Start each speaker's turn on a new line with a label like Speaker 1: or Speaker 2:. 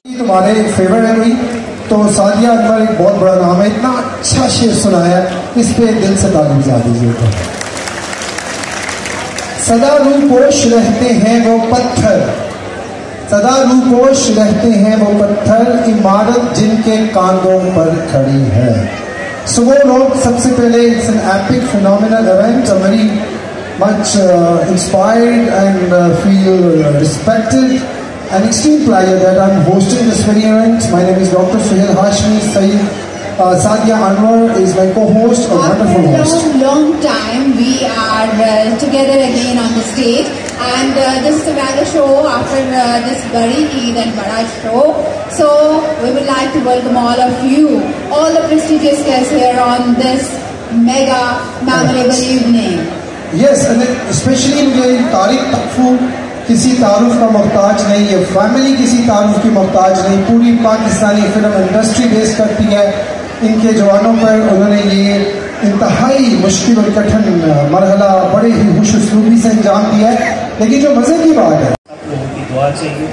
Speaker 1: तुम्हारे फेवरेट है भाई, तो सादिया अनवर एक बहुत बड़ा नाम है, इतना अच्छा शेर सुनाया, इस पे दिल से ताली बजा दीजिएगा। सदा रूपोश रहते हैं वो पत्थर, सदा रूपोश रहते हैं वो पत्थर, इमारत जिनके कांधों पर खड़ी है। सो वो लोग सबसे पहले it's an epic phenomenal event, a very much inspired and feel respected an extreme pleasure that I'm hosting this very event. My name is Dr. Suhail Hashmi. Sadia Anwar is my co-host, a wonderful host.
Speaker 2: After a long time, we are together again on the stage, and this is a mega show after this Bari Eid and Bada show. So we would like to welcome all of you, all the prestigious guests here on this mega memorable evening.
Speaker 1: Yes, and especially in Tariq Takfu, किसी तारुफ का मोहताज नहीं है, family किसी तारुफ की मोहताज नहीं, पूरी पाकिस्तानी फिल्म इंडस्ट्री बेस करती है इनके जवानों पर। उन्होंने ये इंतहाई मुश्किल और कठिन मरहला बड़े ही खुश उसलूबी से अंजाम दिया है। लेकिन जो मज़े की बात है,
Speaker 3: आप लोगों की दुआ चाहिए।